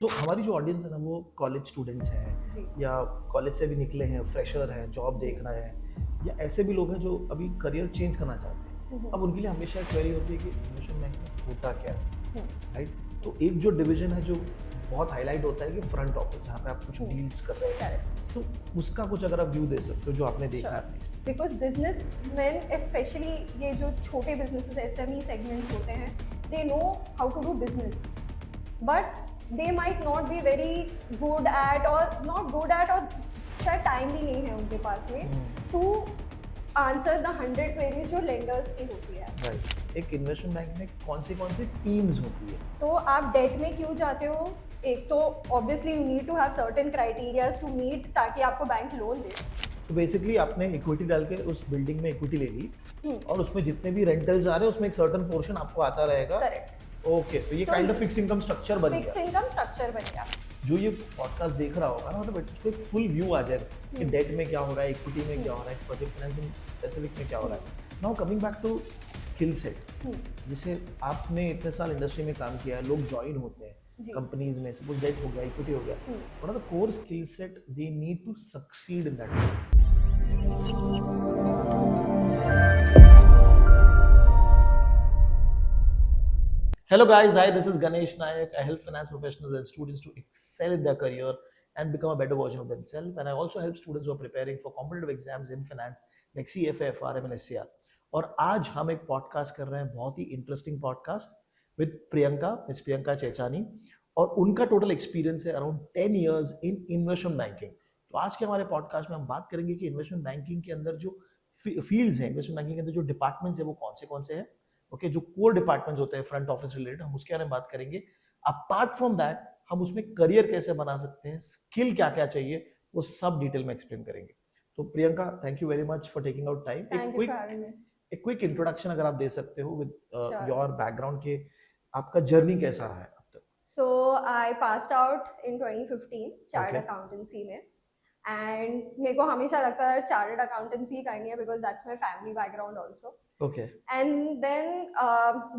तो हमारी जो ऑडियंस है ना वो कॉलेज स्टूडेंट्स हैं जी, या कॉलेज से भी निकले हैं, फ्रेशर हैं, जॉब जी। देख रहे हैं या ऐसे भी लोग हैं जो अभी करियर चेंज करना चाहते हैं। हुँ, हुँ, अब उनके लिए हमेशा क्वेरी होती है कि इन्वेस्टमेंट बैंक में होता क्या है, हुँ, राइट? तो एक जो डिवीजन है जो बहुत हाईलाइट होता है कि फ्रंट ऑफिस जहाँ पे आप कुछ हुँ, डील्स कर रहे हैं, करेक्ट, तो उसका कुछ अगर आप व्यू दे सकते हो जो आपने देखा है श्योर। अपने। बिकॉज़ बिज़नेसमेन स्पेशली ये जो छोटे बिज़नेसेस एसएमई सेगमेंट्स होते हैं, they know how to do business, but they might not be very good at or not good at और शायद टाइम भी नहीं है उनके पास में टू आंसर द 100 क्वेरीज़ जो लेंडर्स की होती है। राइट, एक इन्वेस्टमेंट बैंक में कौन सी टीम्स होती है? तो आप डेट में क्यों जाते हो? एक तो obviously you need to have certain criterias to meet ताकि आपको बैंक लोन दे। तो बेसिकली आपने इक्विटी डाल के उस बिल्डिंग में इक्विटी ले ली हुँ, और उसमें जितने भी रेंटल्स आ रहे हैं उसमें एक सर्टेन पोर्शन आपको आता रहेगा। करेक्ट। ओके, तो ये तो kind of fix income structure बन गया। फिक्स्ड इनकम स्ट्रक्चर बन गया। जो ये पॉडकास्ट देख रहा होगा ना, मतलब उसको एक फुल व्यू आ जाएगा कि हुँ, डेट में क्या हो रहा है, इक्विटी में क्या हुँ, हो रहा है, प्रोजेक्ट फाइनेंसिंग स्पेसिफिक में क्या हो हुँ, रहा है। Now coming back to skill set, hmm, जिसे आपने इतने साल इंडस्ट्री में काम किया है, लोग ज्वाइन होते हैं जी, कंपनीज में, सपोज डेट हो गया, इक्विटी हो गया, हुँ। What are the core skill set they need to succeed in that? Hello guys, hi, this is Ganesh Nayak. I help finance professionals and students to excel in their career and become a better version of themselves. And I also help students who are preparing for competitive exams in finance like CFA, FRM and SCR. और आज हम एक podcast कर रहे हैं, बहुत ही interesting podcast with Priyanka, miss Priyanka Chechani, और उनका टोटल एक्सपीरियंस है around 10 years in investment banking. तो आज के हमारे पॉडकास्ट में हम बात करेंगे कि इन्वेस्टमेंट बैंकिंग के अंदर जो फील्ड्स हैं, इन्वेस्टमेंट बैंकिंग के अंदर जो डिपार्टमेंट्स हैं वो कौन से हैं। ओके, जो कोर डिपार्टमेंट्स होते हैं फ्रंट ऑफिस रिलेटेड, हम उसके बारे में बात करेंगे। अपार्ट फ्रॉम दैट हम उसमें करियर कैसे बना सकते हैं, स्किल क्या क्या चाहिए, वो सब डिटेल में एक्सप्लेन करेंगे। तो Priyanka, thank you very much for taking out time. Thank you for having me. एक क्विक इंट्रोडक्शन अगर आप दे सकते हो विद श्योर। योर बैकग्राउंड के, आपका जर्नी कैसा रहा है अब तक? So I passed out in 2015 chart okay, accountancy में एंड मेरे को हमेशा लगता था चार्टर्ड अकाउंटेंसी करनी है because that's my family background also. Okay, And then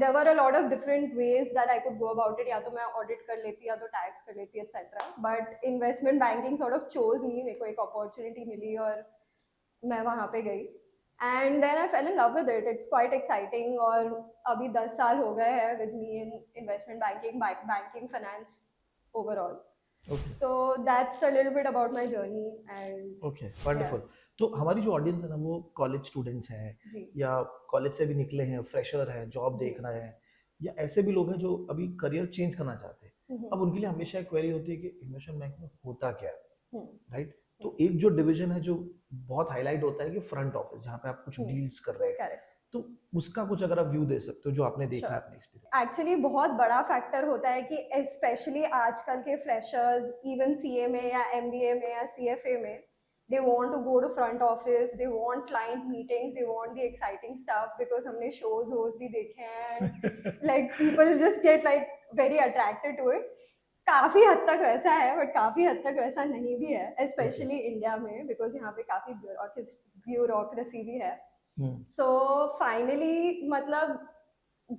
there were a lot of different ways that I could go about it. या तो मैं ऑडिट कर लेती या तो टैक्स कर लेती etc. But investment banking sort of chose me. मेरे को एक अपॉर्चुनिटी मिली और मैं वहाँ पे गई and then I fell in love with it. It's quite exciting और अभी 10 साल हो गए हैं with me in investment banking finance overall. Okay, So that's a little bit about my journey and okay, yeah, wonderful. तो हमारी जो audience है ना वो कॉलेज स्टूडेंट्स हैं जी, या कॉलेज से भी निकले हैं, फ्रेशर हैं, जॉब जी, देख रहे हैं या ऐसे भी लोग हैं जो अभी करियर चेंज करना चाहते हैं। हम्म, अब उनके लिए हमेशा एक क्वेरी होती है कि इन्वेस्टमेंट बैंक में होता क्या है, हम्म, राइट? हम्म, तो एक जो डिवीजन है जो बहुत हाईलाइट होता है कि फ्रंट ऑफिस जहाँ पे आप कुछ हम्म, डील्स कर रहे हैं, करेक्ट। तो उसका कुछ अगर आप व्यू दे सकते हो जो आपने देखा है श्योर। अपने एक्सपीरियंस। एक्चुअली बहुत बड़ा फैक्टर होता है कि स्पेशली आजकल के फ्रेशर्स इवन सीए में या एमबीए में या सीएफए में they want to go to front office, they want client meetings, they want the exciting stuff because हमने शोज वोज भी देखे हैं and like people just get like very attracted to it. काफी हद तक वैसा है बट काफी हद तक वैसा नहीं भी है ओके, स्पेशली इंडिया में बिकॉज यहाँ पे काफी ब्यूरोक्रेसी भी है। हम्म, सो फाइनली मतलब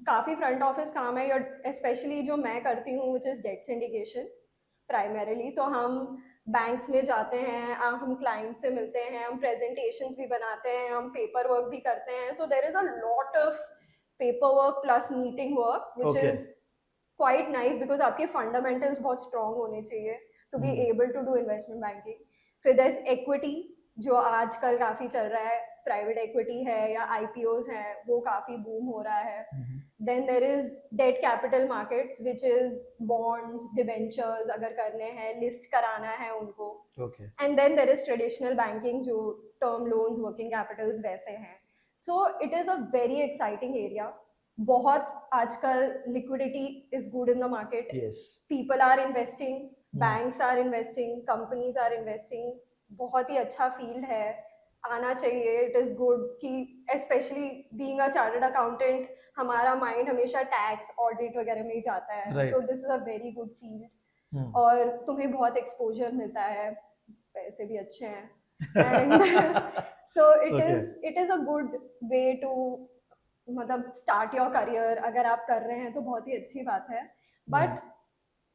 काफ़ी फ्रंट ऑफिस काम है और स्पेशली जो मैं करती हूँ which is debt syndication primarily. तो हम बैंक्स में जाते हैं, हम क्लाइंट से मिलते हैं, हम प्रेजेंटेशंस भी बनाते हैं, हम पेपर वर्क भी करते हैं। So there is a lot of paper work plus meeting work which okay, is quite nice because आपके फंडामेंटल्स बहुत स्ट्रॉन्ग होने चाहिए to be hmm, able to do investment banking. फिर दस एक्विटी जो आजकल काफ़ी चल रहा है, प्राइवेट इक्विटी है या आईपीओज है, वो काफ़ी बूम हो रहा है। Hmm, then there is debt capital markets which is bonds debentures अगर करने हैं, लिस्ट कराना है उनको। Okay, and then there is traditional banking जो टर्म लोन्स वर्किंग कैपिटल्स वैसे हैं। So it is a very exciting area. बहुत आजकल liquidity is good in the market, yes, people are investing, banks are investing, companies are investing. बहुत ही अच्छा field है, आना चाहिए। इट इज़ गुड कि specially being a chartered accountant हमारा माइंड हमेशा टैक्स ऑडिट वगैरह में ही जाता है, तो right, this is a very good field. Hmm, और तुम्हें बहुत एक्सपोजर मिलता है, पैसे भी अच्छे हैं and so okay, it is a good way to मतलब स्टार्ट योर करियर। अगर आप कर रहे हैं तो बहुत ही अच्छी बात है। बट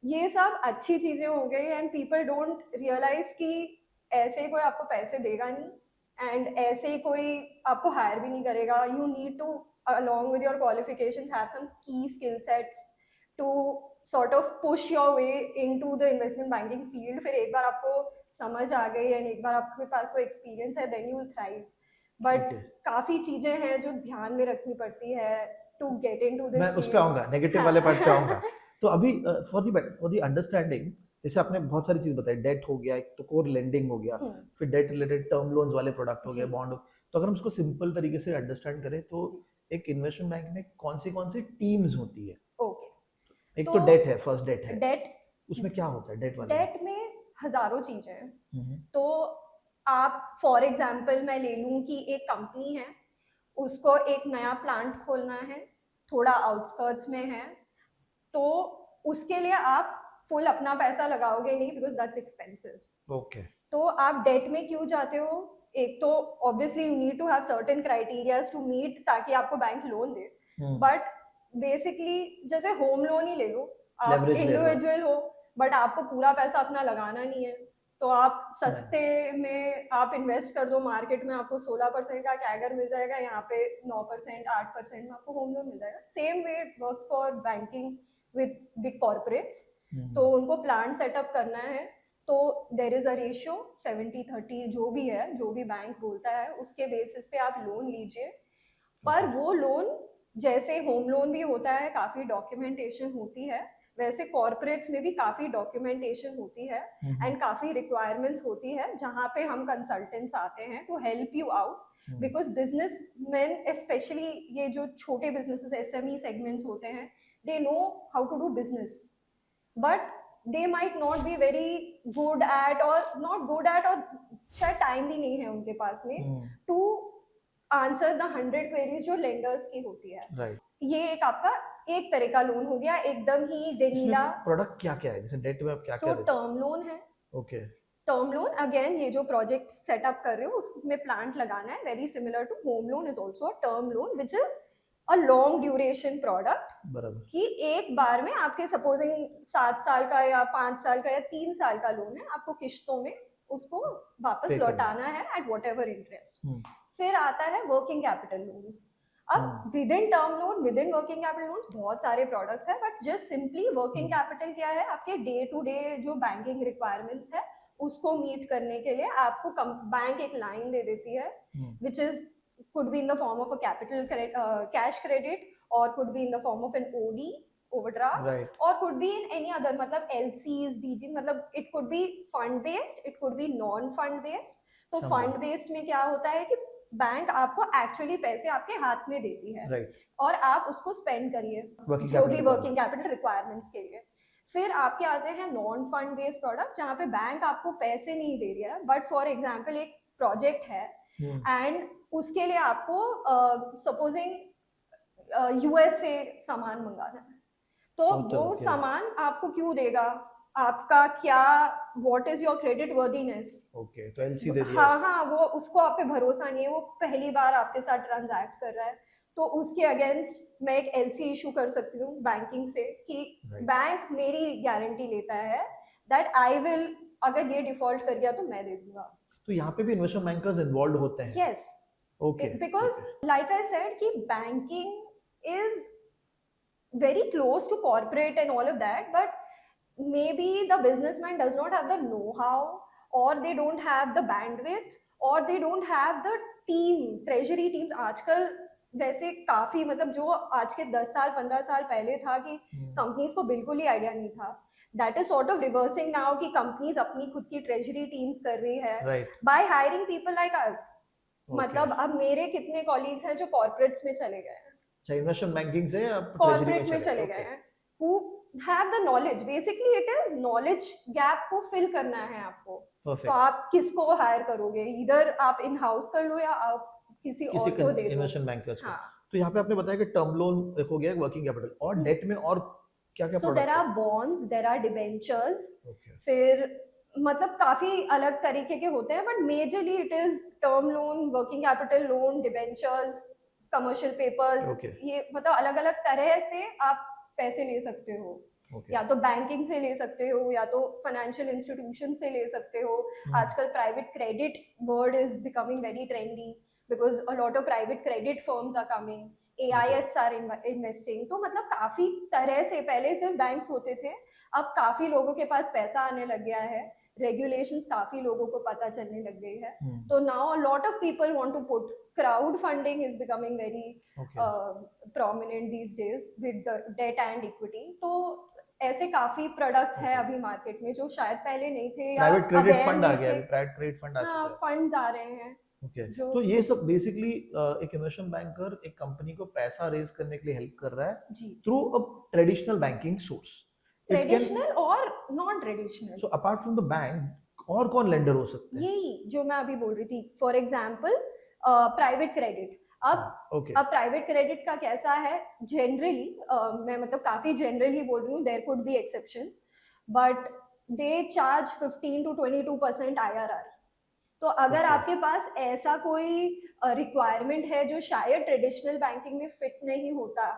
ये सब अच्छी चीजें हो गई एंड पीपल डोंट रियलाइज कि ऐसे ही कोई आपको पैसे देगा नहीं एंड ऐसे ही कोई आपको हायर भी नहीं करेगा. You need to along with your qualifications have some key skill sets to sort of push your way into the investment banking field. फिर एक बार आपको समझ आ गई एंड एक बार आपके पास वो एक्सपीरियंस है then you will thrive. But Okay. काफी चीजें हैं जो ध्यान में रखनी पड़ती है टू गेट इनटू दिस मैं उस पे आऊंगा, नेगेटिव वाले पार्ट पे आऊंगा. तो अभी फॉर द अंडरस्टैंडिंग, जैसे आपने बहुत सारी चीज बताई, डेट हो गया, एक तो कोर लेंडिंग हो गया, फिर डेट रिलेटेड टर्म लोन्स वाले प्रोडक्ट हो गए, जी. बॉन्ड. तो अगर हम उसको सिंपल तरीके से अंडरस्टैंड करें तो एक इन्वेस्टमेंट बैंक में कौन सी टीम्स होती है? ओके. एक तो डेट है, फर्स्ट डेट है, डेट उसमें क्या होता है डेट वाले में? डेट में हजारों चीजें हैं. हम्म. तो आप फॉर एग्जाम्पल मैं ले लूं कि एक कंपनी है, उसको एक नया प्लांट खोलना है, थोड़ा आउटस्कर्ट्स में है, तो उसके लिए आप फुल अपना पैसा लगाओगे नहीं बिकॉज दैट्स एक्सपेंसिव. ओके. तो आप डेट में क्यों जाते हो? एक तो obviously you need to have certain criterias to meet ताकि आपको बैंक लोन दे. बट बेसिकली जैसे होम लोन ही ले लो, आप Leverage ले लो. इंडिविजुअल हो बट आपको पूरा पैसा अपना लगाना नहीं है, तो आप सस्ते में आप इन्वेस्ट कर दो मार्केट में, आपको 16% का कैगर मिल जाएगा, यहाँ पे 9% 8% में आपको होम लोन मिल जाएगा. Same way it works for banking with big corporates. तो उनको प्लान सेटअप करना है तो देर इज अ रेशियो 70-30 जो भी है, जो भी बैंक बोलता है उसके बेसिस पे आप लोन लीजिए. पर वो लोन जैसे होम लोन भी होता है, काफी डॉक्यूमेंटेशन होती है, वैसे कॉर्पोरेट्स में भी काफी डॉक्यूमेंटेशन होती है एंड काफी रिक्वायरमेंट्स होती है जहाँ पे हम कंसल्टेंट्स आते हैं to help you out. Because businessman specially ये जो छोटे बिजनेसेस एसएमई सेगमेंट्स होते हैं, they know how to do business but they might not be very good at or not good at और शायद टाइम भी नहीं है उनके पास में टू आंसर द 100 क्वेरीज जो लेंडर्स की होती है. राइट. ये एक आपका एक तरह का लोन हो गया, एकदम ही वेनिला. प्रोडक्ट क्या क्या है जैसे डेट में आप क्या क्या सो टर्म लोन है. ओके. टर्म लोन अगेन ये जो प्रोजेक्ट सेटअप कर रहे हो उसमें प्लांट लगाना है, very similar to home loan is also a term loan which is a long duration product. बराबर. कि एक बार में आपके सपोजिंग 7 साल का या 5 साल का या 3 साल का लोन है, आपको किश्तों में उसको वापस Pay करना. लौटाना है एट वॉट एवर इंटरेस्ट. फिर आता है वर्किंग कैपिटल लोन्स. अब with in term loan, with in working capital loans बहुत सारे प्रोडक्ट्स है, but just simply working capital क्या है, आपके डे टू डे जो बैंकिंग रिक्वायरमेंट्स है उसको मीट करने के लिए आपको बैंक एक लाइन दे देती है which is could be in the form of a cash credit or could be in the form of an OD overdraft, Right. or could be in any other मतलब LCs BG मतलब it could be fund based, it could be non fund based. तो समझा. Fund based में क्या होता है कि bank आपको एक्चुअली पैसे आपके हाथ में देती है राइट. और आप उसको स्पेंड करिए Working जो भी capital वर्किंग कैपिटल रिक्वायरमेंट्स के लिए. फिर आपके आते हैं नॉन फंड बेस्ड प्रोडक्ट्स जहाँ पे बैंक आपको पैसे नहीं दे रही है, बट फॉर एग्जाम्पल एक प्रोजेक्ट है एंड उसके लिए आपको सपोजिंग यूएस से सामान मंगाना है, तो वो सामान आपको क्यों देगा, आपका क्या, what is your credit worthiness. Okay. तो एलसी दे दिया. हाँ, वो उसको आप पे भरोसा नहीं है, वो पहली बार आपके साथ ट्रांजैक्ट कर रहा है, तो उसके अगेंस्ट मैं एक एलसी इशू कर सकती हूँ बैंकिंग से कि बैंक मेरी गारंटी लेता है दैट आई विल, अगर ये डिफॉल्ट कर गया तो मैं दे दूंगा. तो यहाँ पे भी इन्वेस्टमेंट बैंकर्स इन्वॉल्व होते हैं? Yes. Okay. Because like I said कि banking is very close to corporate and all of that, but maybe the businessman does not have the know-how, or they don't have the bandwidth, or they don't have the team, treasury teams. आजकल वैसे काफी मतलब जो आज के 10 साल 15 साल पहले था कि कंपनीज को बिल्कुल ही आइडिया नहीं था, that is sort of reversing now कि कंपनीज अपनी खुद की ट्रेजरी टीम्स कर रही है by hiring people like us. मतलब अब मेरे कितने कॉलीग्स हैं जो कॉर्पोरेट्स में चले गए हैं, इन्वेस्टमेंट बैंकिंग से कॉर्पोरेट में चले गए हैं, who have the knowledge. Basically it is knowledge gap को fill करना है आपको. तो आप किसको हायर करोगे, इधर आप इन हाउस कर लो या आप किसी और को दे दो इन्वेस्टमेंट बैंकर्स को. तो यहाँ पे आपने बताया कि टर्म लोन हो गया, वर्किंग कैपिटल, और डेट में और क्या-क्या प्रोडक्ट्स हैं? So there are bonds, there are debentures. फिर मतलब काफी अलग तरीके के होते हैं, but majorly it is term loan, working capital loan, debentures, commercial papers. ये मतलब अलग अलग तरह से आप पैसे ले सकते हो. Okay. या तो बैंकिंग से ले सकते हो या तो फाइनेंशियल इंस्टीट्यूशन से ले सकते हो. आजकल private credit word is becoming very trendy because a lot of private credit firms are coming. AIFs are investing. तो मतलब काफी तरह से, पहले सिर्फ बैंक्स होते थे, अब काफी लोगों के पास पैसा आने लग गया है, रेगुलेशंस काफी लोगों को पता चलने लग गई है. तो now a lot of people want to put, crowd funding is becoming very prominent these days with the debt and equity. तो ऐसे काफी प्रोडक्ट्स हैं अभी मार्केट में जो शायद पहले नहीं थे या प्राइवेट क्रेडिट aware फंड आ नहीं गया, थे. प्राइवेट क्रेडिट फंड आ हाँ, चुका है. फंड्स आ रहे हैं. ओके, जो तो ये सब बेसिकली एक इन्वेस्टमेंट बैंकर एक कंपनी को पैसा रेज करने के लिए हेल्प कर रहा है जी, through a traditional banking source. Traditional और non traditional. So apart from the bank और कौन लेंडर हो सकते हैं? यही जो मैं अभी बोल रही थी. For example private credit. Okay, अब प्राइवेट क्रेडिट का कैसा है जनरली, मैं मतलब काफी जनरली बोल रही हूँ, there could be exceptions, but they charge 15 to 22% IRR. तो अगर Okay. आपके पास ऐसा कोई रिक्वायरमेंट है जो शायद ट्रेडिशनल बैंकिंग में फिट नहीं होता,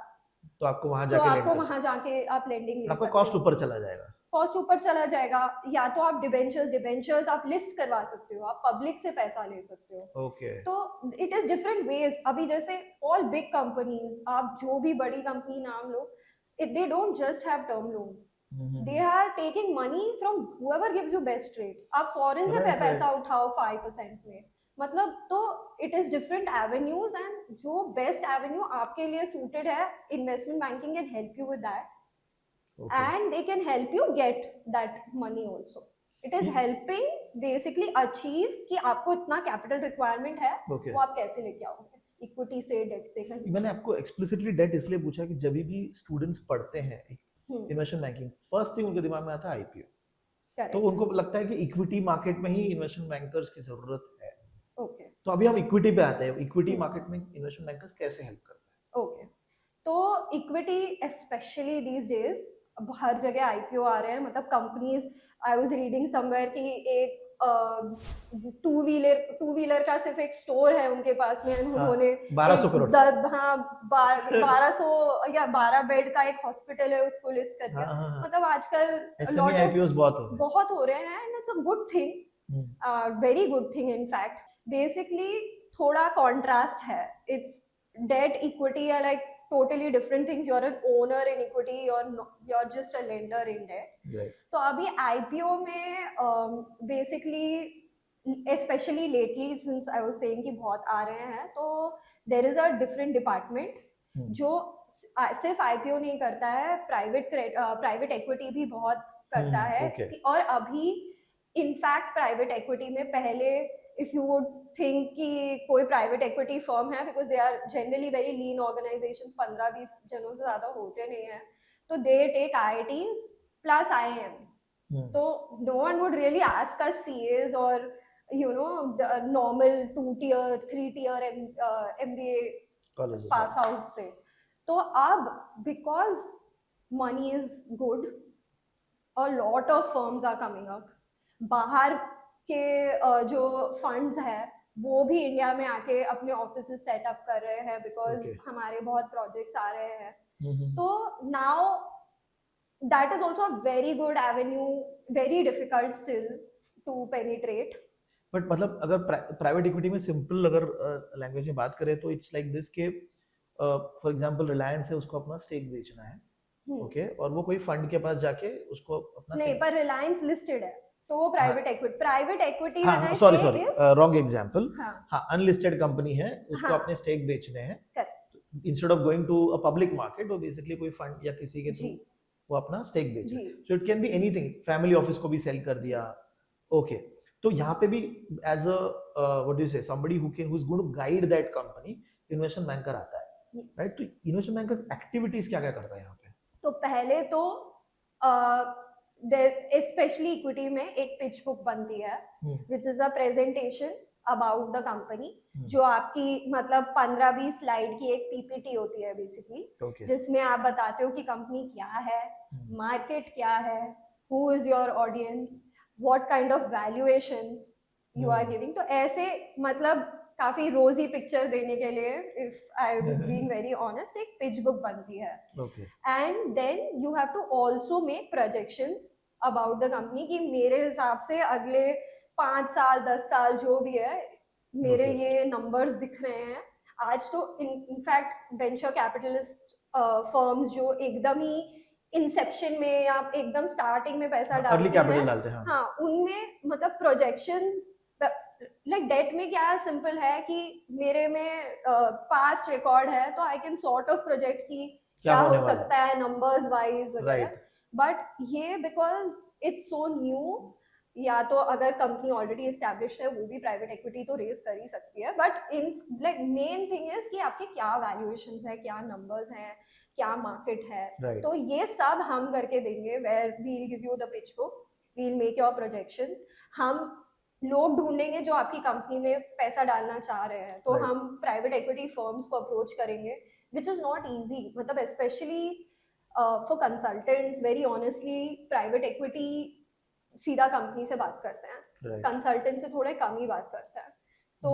तो आपको वहां तो जाके आपको lend कर वहां जाके आप लेंडिंग ले आपका सकते कॉस्ट हो. ऊपर चला जाएगा. कॉस्ट ऊपर चला जाएगा. या तो आप डिबेंचर्स आप लिस्ट करवा सकते हो, आप पब्लिक से पैसा ले सकते हो. ओके, तो इट इज डिफरेंट वेज. अभी जैसे ऑल बिग कंपनीज, आप जो भी बड़ी कंपनी नाम लो, they don't just have term loan, they are taking money from whoever gives you best rate. आप फॉरेन से Right, पैसा उठाओ 5% में, मतलब. तो it is different avenues, and जो बेस्ट एवेन्यू आपके लिए सूटेड है, investment banking can help you with that, and they can help you get that money also. It is helping basically achieve कि आपको इतना कैपिटल रिक्वायरमेंट है, Okay. वो आप कैसे लेके आओगे, इक्विटी से, डेट से, कहीं से. मैंने आपको एक्सप्लिसिटली डेट इसलिए पूछा कि जब भी स्टूडेंट्स पढ़ते हैं इन्वेस्टमेंट बैंकिंग, फर्स्ट थिंग उनके दिमाग में आता है आईपीओ. Correct. तो उनको लगता है कि इक्विटी मार्केट में ही इन्वेस्टमेंट बैंकर्स की जरूरत है. Okay. तो अभी हम इक्विटी पे आते हैं. इक्विटी मार्केट में इन्वेस्टमेंट बैंकर्स कैसे हेल्प करते हैं? Okay. तो इक्विटी स्पेशली दीज डेज अब हर जगह आईपीओ आ रहे हैं. मतलब companies, I was reading somewhere कि एक टू व्हीलर का सिर्फ एक स्टोर है उनके पास में, उन्होंने 1200 करोड़. 1200 या 12 बेड का एक हॉस्पिटल है, उसको लिस्ट कर दिया. मतलब आजकल एसएमई आईपीओस बहुत हो रहे हैं, and it's a good thing, very good thing. In fact basically थोड़ा कॉन्ट्रास्ट है. It's debt equity are like totally different things. You're an owner in equity, you're just a lender in debt. Right. तो अभी IPO में basically especially lately since I was saying कि बहुत आ रहे हैं, तो there is a different department जो सिर्फ IPO नहीं करता है, प्राइवेट equity भी बहुत करता है. Okay. और अभी इनफैक्ट प्राइवेट equity में पहले if you would think कि कोई प्राइवेट इक्विटी फर्म है, because they are generally very lean organisations, 15-20 जनों से ज्यादा होते नहीं है, तो दे टेक IITs प्लस IIMs. तो no one would really ask us CAs or you know the normal 2-tier 3-tier MBA pass out से. तो अब because money is good, a lot of firms are coming up. बाहर के जो funds है वो भी इंडिया में आके अपने ऑफिसेस सेटअप कर रहे हैं, बिकॉज हमारे बहुत प्रोजेक्ट्स आ रहे हैं. तो now that is also a very good avenue, very difficult still to penetrate. But मतलब अगर प्राइवेट इक्विटी में सिंपल अगर लैंग्वेज में बात करें तो इट्स लाइक दिस के फॉर एग्जांपल रिलायंस है, उसको अपना स्टेक बेचना है, ओके, और वो कोई फंड के पास जाके उसको अपना नहीं, पर रिलायंस लिस्टेड है तो वो प्राइवेट इक्विटी हाँ, सॉरी रॉन्ग एग्जांपल. हाँ, अनलिस्टेड कंपनी है, उसको अपने स्टेक बेचने हैं, instead of going to a public market, वो बेसिकली कोई फंड या किसी के थ्रू वो अपना स्टेक बेचे. So it can be anything, family office को भी सेल कर दिया. ओके, तो यहाँ पे भी as a what do you say somebody who is going to guide that company, investment banker आता है, राइट? तो इन्वेस्टमेंट बैंकर एक्टिविटीज क्या क्या करता है यहाँ पे? तो पहले तो स्पेशली इक्विटी में एक पिच बुक बनती है, विच is a presentation about the company, जो आपकी मतलब 15-20 स्लाइड की एक पीपीटी होती है बेसिकली, जिसमें आप बताते हो कि कंपनी क्या है, मार्केट क्या है, who is your audience, what kind of valuations you are giving. तो ऐसे मतलब काफी रोजी पिक्चर देने के लिए, if I being very honest, एक पिच बुक बनती है. Okay and then you have to also make projections about the company कि मेरे हिसाब से अगले 5 साल 10 साल जो भी है मेरे Okay. ये नंबर्स दिख रहे हैं. आज तो इनफैक्ट वेंचर कैपिटलिस्ट फर्म्स जो एकदम ही इंसेप्शन में या एकदम स्टार्टिंग में पैसा अर्ली डालते कैपिटल हैं, डालते हैं हाँ. हाँ उनमें मतलब प्रोजेक्शंस लाइक डेट में क्या सिंपल है कि मेरे में पास्ट रिकॉर्ड है तो I can sort of project की क्या होने हो वाला सकता है नंबर्स वाइज वगैरह. राइट बट ये बिकॉज इट्स सो न्यू, या तो अगर कंपनी ऑलरेडी एस्टैब्लिश है वो भी प्राइवेट इक्विटी तो रेज कर ही सकती है, but in like main thing is कि आपके क्या वैल्यूएशंस है, क्या नंबर्स हैं, क्या मार्केट है. राइट तो ये सब हम करके देंगे, where we'll give you the pitch book, we'll make your projections. हम लोग ढूंढेंगे जो आपकी कंपनी में पैसा डालना चाह रहे हैं, तो Right. हम प्राइवेट इक्विटी फर्म्स को अप्रोच करेंगे, विच इज नॉट ईजी. मतलब specially for consultants, very honestly private equity सीधा कंपनी से बात करते हैं, राइट कंसल्टेंट से थोड़े कम ही बात करते हैं. तो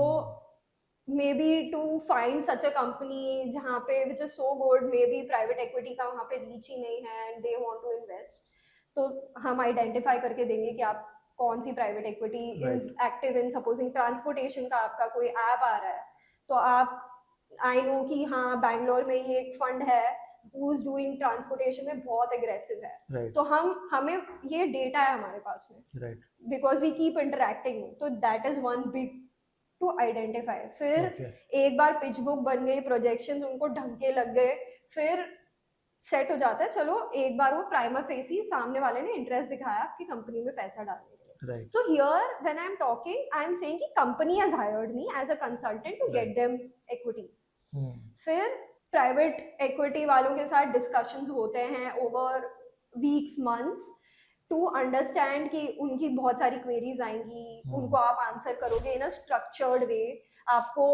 maybe to find such a company जहाँ पे which is so good, maybe private equity का वहाँ पे रीच ही नहीं है and they want to invest, तो हम आइडेंटिफाई करके देंगे कि आप कौन सी private equity is active in, supposing transportation का आपका कोई ऐप आ रहा है तो आप, आई नो कि हाँ बैंगलोर में ये एक फंड है हु इज डूइंग ट्रांसपोर्टेशन में बहुत एग्रेसिव है, राइट तो हमें ये डेटा है हमारे पास में right because we keep interacting, तो that is one big to identify. फिर ओके एक बार पिच बुक बन गई, प्रोजेक्शंस उनको ढंग के लग गए, फिर सेट हो जाता है, चलो एक बार वो प्राइमर फेसी सामने वाले ने इंटरेस्ट दिखाया आपकी कंपनी में पैसा डालने के लिए. Right So here when I'm talking, I'm saying कि company has hired me as a consultant to get them equity. फिर प्राइवेट इक्विटी वालों के साथ डिस्कशंस होते हैं over weeks months to understand कि उनकी बहुत सारी क्वेरीज आएंगी, उनको आप आंसर करोगे इन अ स्ट्रक्चर्ड वे. आपको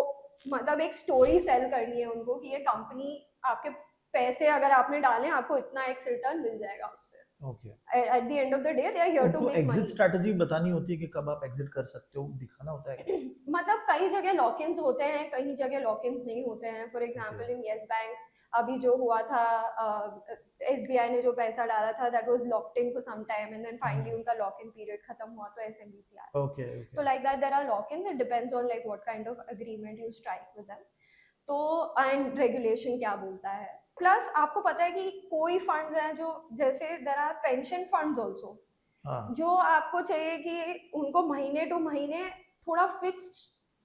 मतलब एक स्टोरी सेल करनी है उनको कि ये कंपनी, आपके पैसे अगर आपने डाले आपको इतना एक्स रिटर्न मिल जाएगा उससे. Okay At the end of the day they are here to उनको make एग्जिट money. स्ट्रेटजी बतानी होती है कि कब आप एग्जिट कर सकते हो, दिखाना होता है. मतलब कई जगह लॉक-इन्स होते हैं, कई जगह लॉक-इन्स नहीं होते हैं. For example in yes bank अभी जो हुआ था, एसबीआई ने जो पैसा डाला था that was locked in for some time and then finally उनका लॉक इन पीरियड खत्म हुआ तो एसएमबीसी आया. ओके तो okay like that there are lock-ins, it depends on like what kind of agreement you strike with them. तो and regulation क्या बोलता है. प्लस आपको पता है कि कोई फंड्स हैं जो, जैसे there are pension funds also, हाँ जो आपको चाहिए कि उनको महीने टू महीने थोड़ा फिक्स्ड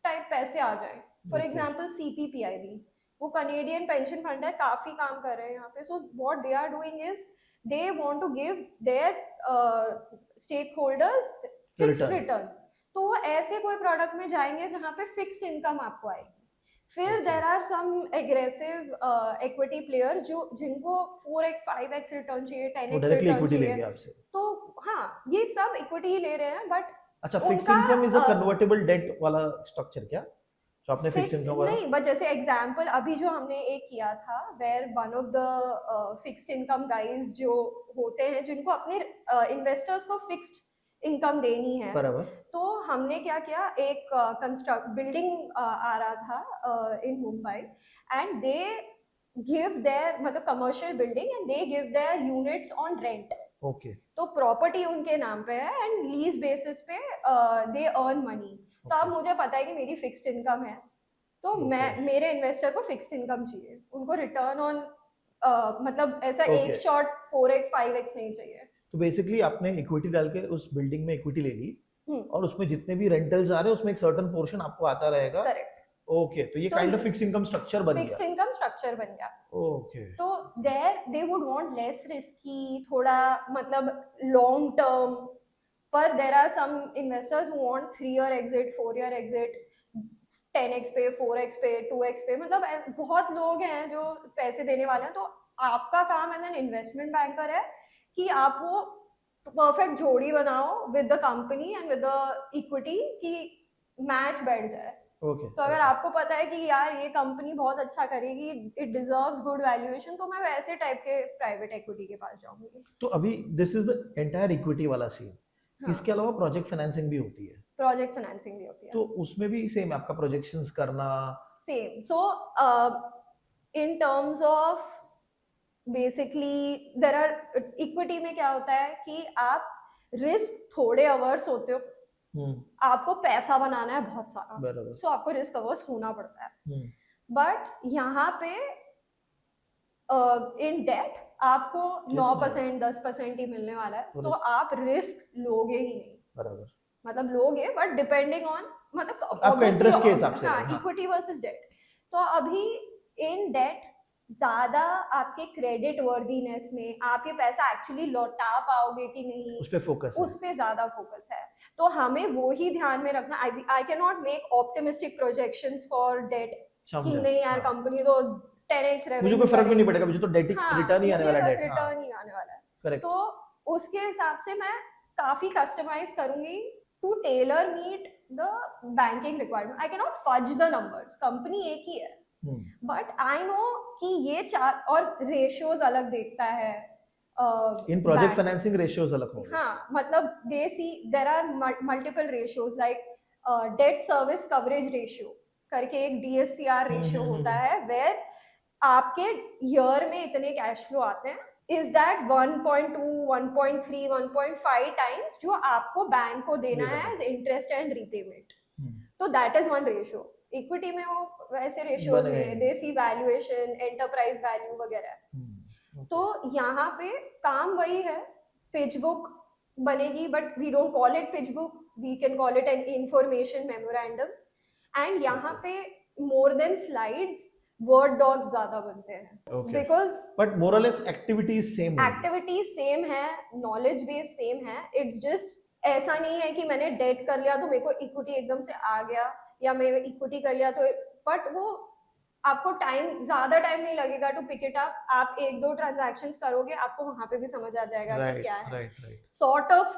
टाइप पैसे आ जाए. For Okay. एग्जांपल सीपीपीआईबी, वो कनेडियन पेंशन फंड है, काफी काम कर रहे हैं यहाँ पे. So what they are doing is they want to give their stake holders fixed Return. Return. तो वो ऐसे कोई प्रोडक्ट में जाएंगे जहाँ पे फिक्स्ड इनकम आपको आएगी. फिर Okay. There are some aggressive equity players जो जिनको 4x 5x रिटर्न चाहिए, वो 10x डायरेक्टली रिटर्न इक्विटी चाहिए. लेंगे आपसे. तो हाँ ये सब इक्विटी ही ले रहे हैं, बट अच्छा फिक्स्ड उनका, income is a convertible debt वाला स्ट्रक्चर क्या, जो आपने फिक्स्ड फिक्स्ड इनकम वाला. नहीं, बट जैसे एग्जांपल अभी जो हमने एक किया था where one of the fixed income guys जो होते हैं जिनको अपने इन्वेस्टर्स को फिक्स्ड इनकम देनी है, बराबर. तो हमने क्या किया, एक कंस्ट्रक्ट बिल्डिंग आ रहा था in Mumbai and they give their, मतलब commercial building, and they give their units on rent. Okay तो प्रॉपर्टी उनके नाम पे है एंड लीज बेसिस पे दे अर्न मनी. तो अब मुझे पता है कि मेरी फिक्स्ड इनकम है, तो मैं, मेरे इन्वेस्टर को फिक्स्ड इनकम चाहिए, उनको रिटर्न ऑन मतलब ऐसा एक शॉट 4x 5x नहीं चाहिए. तो बेसिकली आपने इक्विटी डाल के उस बिल्डिंग में इक्विटी ले ली हम्म. और उसमें जितने भी रेंटल्स आ रहे हैं उसमें एक सर्टेन पोर्शन आपको आता रहेगा. करेक्ट. ओके तो ये तो kind of fix income structure बन फिक्स्ड गया. इनकम स्ट्रक्चर बन गया. ओके तो there they would want less risky, थोड़ा मतलब लॉन्ग टर्म, पर there are some investors who want 3 year exit, 4 year exit, 10x पे, 4x पे, 2x पे. मतलब बहुत लोग हैं जो पैसे देने वाले हैं. तो आपका काम एज एन इन्वेस्टमेंट बैंकर है कि आप वो परफेक्ट जोड़ी बनाओ with the company and with the equity कि मैच बैठ जाए. ओके तो अगर आपको पता है कि यार ये कंपनी बहुत अच्छा करेगी, इट डिजर्व्स गुड वैल्यूएशन, तो मैं वैसे टाइप के प्राइवेट इक्विटी के पास जाऊंगी. तो अभी this is the entire equity वाला सीन. हाँ, इसके अलावा प्रोजेक्ट फाइनेंसिंग भी होती है, प्रोजेक्ट फाइनेंसिंग भी होती है तो उसमें भी सेम आपका प्रोजेक्शंस करना। Same so in terms of basically there are equity में क्या होता है कि आप रिस्क थोड़े अवर्स होते हो, आपको पैसा बनाना है बहुत सारा, बराबर। सो आपको रिस्क अवर्स होना पड़ता है। हम्म, बट यहाँ पे इन डेट आपको कैसे 9% 10% ही मिलने वाला है, तो और आप रिस्क लोगे ही नहीं, बराबर, मतलब लोगे बट डिपेंडिंग ऑन, मतलब आपका ऑब्वियसली इंटरेस्ट के हिसाब से हाँ है, हाँ। Equity versus debt. तो अभी इन डेट ज्यादा आपके क्रेडिट वर्दीनेस में आप ये पैसा एक्चुअली लौटा पाओगे कि नहीं, उस पे फोकस उस पे ज्यादा फोकस है। तो हमें वो ही ध्यान में रखना। I can not make optimistic projections for debt कि समझा, नहीं यार हाँ। कंपनी तो 10x मुझे रेवेन्यू कोई फर्क भी नहीं करेगी, पड़ेगा, मुझे तो डेट हाँ रिटर्न ही आने मुझे वाला बस डेट, हाँ। रिटर्न ही आने वाला है। करेक्ट। तो उसके हिसाब से मैं काफी कस्टमाइज करूंगी to tailor meet the banking requirement. I can not fudge the numbers, company एक ही है, बट आई नो कि ये चार और रेशियोज अलग देखता है। इन प्रोजेक्ट फाइनेंसिंग रेशियोज अलग होंगे। हाँ मतलब they see there are multiple ratios like debt service coverage ratio करके एक DSCR रेशियो होता है, वेयर आपके ईयर में इतने कैश फ्लो आते हैं, इज दैट 1.2 1.3 1.5 टाइम्स जो आपको बैंक को देना है एज इंटरेस्ट एंड रीपेमेंट। तो that is one ratio. Equity में वो वैसे रेशियोज नहीं है, they see valuation, enterprise value वगैरह। तो यहाँ पे काम वही है, पिच बुक बनेगी, but we don't call it pitch book, we can call it an information memorandum. And यहाँ पे more than slides word docs ज्यादा बनते हैं, because but more less activities same activities same है, नॉलेज बेस सेम है। It's just ऐसा नहीं है कि मैंने डेट कर लिया तो मेरे को इक्विटी एकदम से आ गया, या मैं इक्विटी कर लिया तो, बट वो आपको टाइम ज्यादा टाइम नहीं लगेगा टू पिक इट अप। आप एक दो ट्रांजैक्शंस करोगे, आपको वहां पे भी समझ आ जाएगा कि क्या है, सॉर्ट ऑफ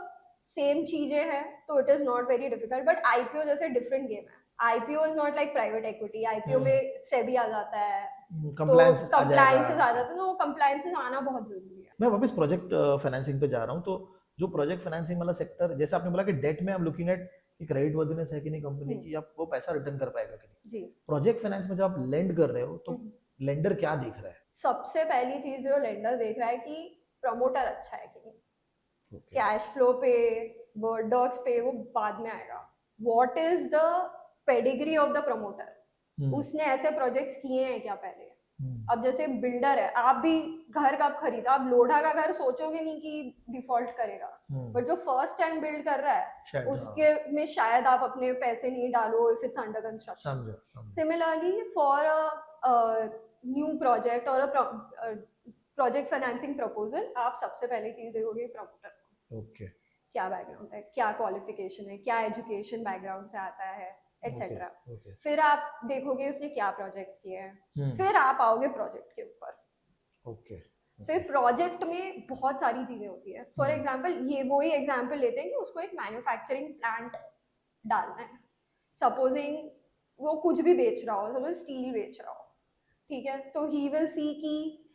सेम चीजें हैं, तो it is not very difficult. But IPO जैसे डिफरेंट गेम है। IPO is not like private equity. IPO में सेबी आ जाता है, तो कंप्लायंसेस आ जाते हैं, तो वो कंप्लायंसेस आना बहुत जरूरी है। मैं वापस प्रोजेक्ट फाइनेंसिंग पे जा रहा हूँ। तो जो प्रोजेक्ट फाइनेंसिंग वाला सेक्टर, जैसे आपने बोला कि डेट में हम लुकिंग एट कि क्रेडिट वर्दीनेस है कि नहीं कंपनी की, आप वो पैसा रिटर्न कर पाएगा कि नहीं। जी। प्रोजेक्ट फाइनेंस में जब आप लेंड कर रहे हो तो लेंडर क्या देख रहा है? सबसे पहली चीज जो लेंडर देख रहा है कि प्रमोटर अच्छा है कि नहीं। कैश फ्लो पे, वर्ड डॉक्स पे वो बाद में आएगा। What is the pedigree of the promoter, उसने ऐसे प्रोजेक्ट्स किए हैं क्या पहले। अब जैसे बिल्डर है, आप भी घर कब खरीदा, आप लोढ़ा का घर सोचोगे नहीं कि डिफॉल्ट करेगा, बट जो फर्स्ट टाइम बिल्ड कर रहा है उसके में शायद आप अपने पैसे नहीं डालो if it's under construction. Similarly for a new project और प्रोजेक्ट फाइनेंसिंग प्रपोजल, आप सबसे पहले चीज देखोगे प्रमोटर क्या बैकग्राउंड है, क्या क्वालिफिकेशन है, क्या एजुकेशन बैकग्राउंड से आता है, एटसेट्रा। फिर आप देखोगे उसने क्या प्रोजेक्ट्स किए हैं, फिर आप आओगे प्रोजेक्ट के ऊपर। फिर प्रोजेक्ट में बहुत सारी चीजें होती है। फॉर एग्जांपल, ये वही एग्जांपल लेते हैं कि उसको एक मैन्युफैक्चरिंग प्लांट डालना है। सपोजिंग वो कुछ भी बेच रहा हो, सपोज स्टील बेच रहा हो, ठीक है, तो ही विल सी कि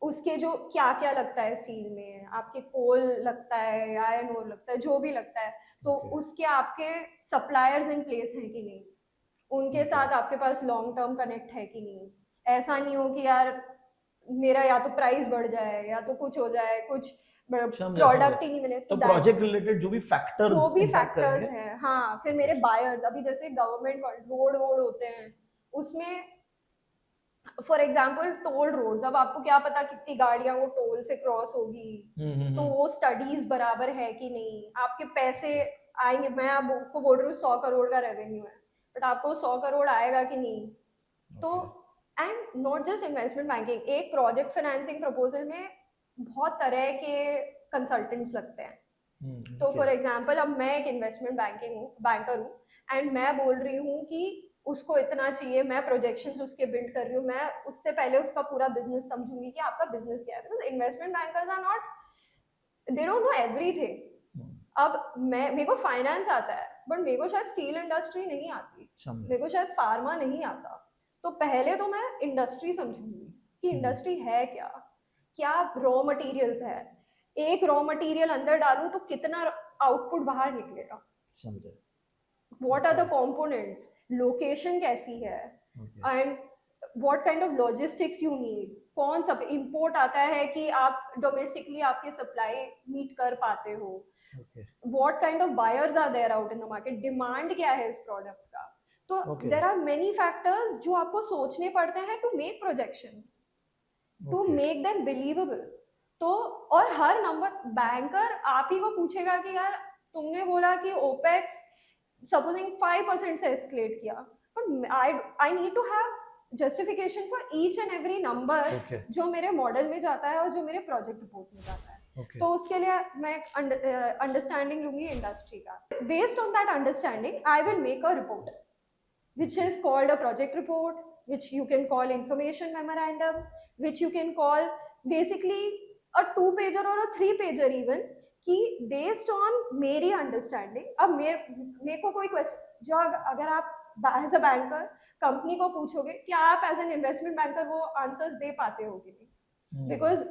उसके जो क्या क्या लगता है स्टील में, आपके कोल लगता है, आयरन ओर लगता है, जो भी लगता है, तो उसके आपके सप्लायर्स इन प्लेस हैं कि नहीं, उनके साथ आपके पास लॉन्ग टर्म कनेक्ट है कि नहीं। ऐसा नहीं हो कि यार मेरा या तो प्राइस बढ़ जाए या तो कुछ हो जाए, कुछ प्रोडक्ट ही नहीं मिले। तो प्रोजेक्ट रिलेटेड जो भी फैक्टर्स हैं, हाँ। फिर मेरे बायर्स, अभी जैसे गवर्नमेंट रोड होते हैं, उसमें फॉर एग्जाम्पल टोल रोड, अब आपको क्या पता कितनी गाड़ियां वो टोल से क्रॉस होगी, तो वो स्टडीज बराबर है कि नहीं, आपके पैसे आएंगे। मैं आपको बोल रही हूँ 100 करोड़ का रेवेन्यू है, बट आपको 100 करोड़ आएगा कि नहीं। तो and not just investment banking, एक प्रोजेक्ट फाइनेंसिंग प्रपोजल में बहुत तरह के कंसल्टेंट्स लगते हैं। तो फॉर एग्जाम्पल, अब मैं एक इन्वेस्टमेंट बैंकर हूँ, एंड मैं बोल रही हूँ कि उसको इतना चाहिए, मैं प्रोजेक्शंस उसके बिल्ड कर रही हूँ, मैं उससे पहले उसका पूरा बिजनेस समझूंगी कि आपका बिजनेस क्या है, because investment bankers are not, they don't know everything. अब मेरे को फाइनेंस आता है, बट मेरे को शायद स्टील इंडस्ट्री नहीं आती, मेरे को शायद फार्मा नहीं आता। तो पहले तो मैं इंडस्ट्री समझूंगी कि इंडस्ट्री है क्या, क्या रॉ मटेरियल्स है, एक रॉ मटेरियल अंदर डालूं तो कितना आउटपुट बाहर निकलेगा, समझे। what are the components, location कैसी है, Okay. and what kind of logistics you need, कौन सा import आता है कि आप domestically आपकी supply meet कर पाते हो, Okay. what kind of buyers are there out in the market, demand क्या है इस product का. तो Okay. there are many factors जो आपको सोचने पड़ते हैं to make projections, to Okay. make them believable. तो और हर नंबर बैंकर आप ही को पूछेगा कि यार तुमने बोला कि ओपेक्स सपोजिंग 5% से एस्केलेट किया, but I need to have justification for each and every number Okay. जो मेरे मॉडल में जाता है और जो मेरे प्रोजेक्ट रिपोर्ट में जाता है. Okay. तो उसके लिए मैं अंडरस्टैंडिंग लूंगी इंडस्ट्री का. Based on that understanding I will make a report which is called a project report, which you can call information memorandum, which you can call basically a 2-pager or a 3-pager even, कि based on मेरी understanding. अब मेरे को कोई question जो अगर आप as a banker company को पूछोगे कि आप एज एन इन्वेस्टमेंट बैंकर वो आंसर्स दे पाते हो कि नहीं, बिकॉज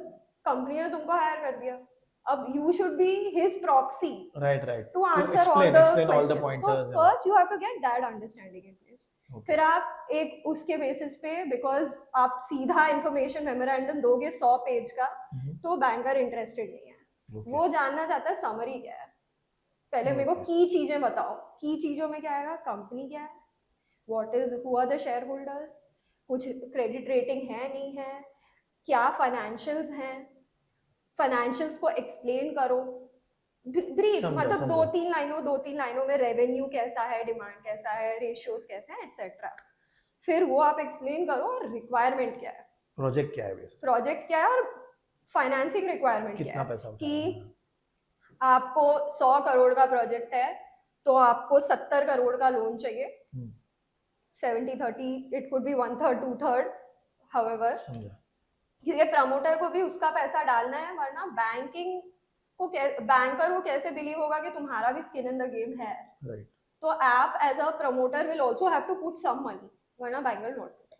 कंपनी ने तुमको हायर कर दिया. अब you should be his proxy Right. to answer all explain the all the questions. pointers. So first you have to get that understanding in place. Okay. फिर आप एक उसके बेसिस पे, बिकॉज आप सीधा इंफॉर्मेशन मेमोरेंडम दोगे 100 पेज का, तो बैंकर इंटरेस्टेड नहीं है. Okay. वो जानना चाहता है समरी क्या है. पहले मेरे को Okay. की चीजें बताओ. की चीजों में क्या आएगा, कंपनी क्या है, what is, who are the share holders, कुछ क्रेडिट रेटिंग है नहीं है, क्या फाइनेंशियल्स हैं, फाइनेंशियल्स को एक्सप्लेन करो, ब्रीफ, समझा, मतलब समझा. 2-3 लाइनों में रेवेन्यू कैसा है, डिमांड कैसा है, रेशियोज कैसे हैं, एटसेट्रा. फिर वो आप एक्सप्लेन करो. और रिक्वायरमेंट क्या है, प्रोजेक्ट क्या है बेसिकली, प्रोजेक्ट क्या है, और फाइनेंसिंग रिक्वायरमेंट क्या कितना है. पैसा होता कि है. आपको 100 करोड़ का प्रोजेक्ट है तो आपको 70 करोड़ का लोन चाहिए. 70-30, इट कुड बी 1/3 2/3, हाउएवर, समझा. क्योंकि प्रमोटर को भी उसका पैसा डालना है, वरना बैंकिंग को बैंकर को कैसे बिलीव होगा कि तुम्हारा भी स्किन इन द गेम है. Right. तो आप as a promoter will also have to put some money, वरना बैंकर नॉट पुट,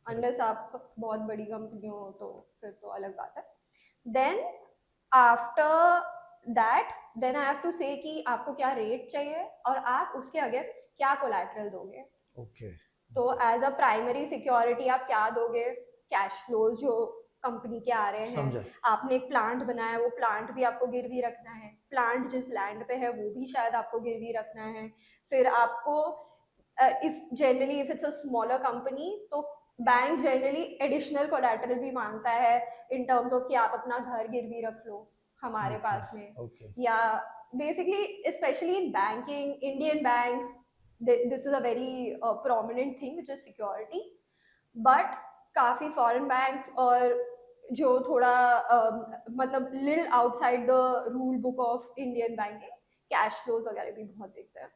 अनलेस आप बहुत बड़ी कंपनी हो तो फिर तो अलग बात है. Then after that then I have to say कि आपको क्या रेट चाहिए और आप उसके अगेंस्ट क्या कोलैटरल दोगे. Okay. तो एज अ प्राइमरी सिक्योरिटी आप क्या दोगे, कैश फ्लोज जो कंपनी के आ रहे समझा. हैं. आपने एक प्लांट बनाया, वो प्लांट भी आपको गिरवी रखना है. प्लांट जिस लैंड पे है वो भी शायद आपको गिरवी रखना है. फिर आपको if it's a smaller company तो बैंक जनरली एडिशनल कोलैटरल भी मांगता है इन टर्म्स ऑफ कि आप अपना घर गिरवी रख लो हमारे Okay. पास में. Okay. या basically specially in banking, Indian banks, this is a very prominent thing which is security. But काफ़ी फॉरेन बैंक्स और जो थोड़ा मतलब little outside the rule book of Indian banking, cash flows वगैरह भी बहुत देखते हैं.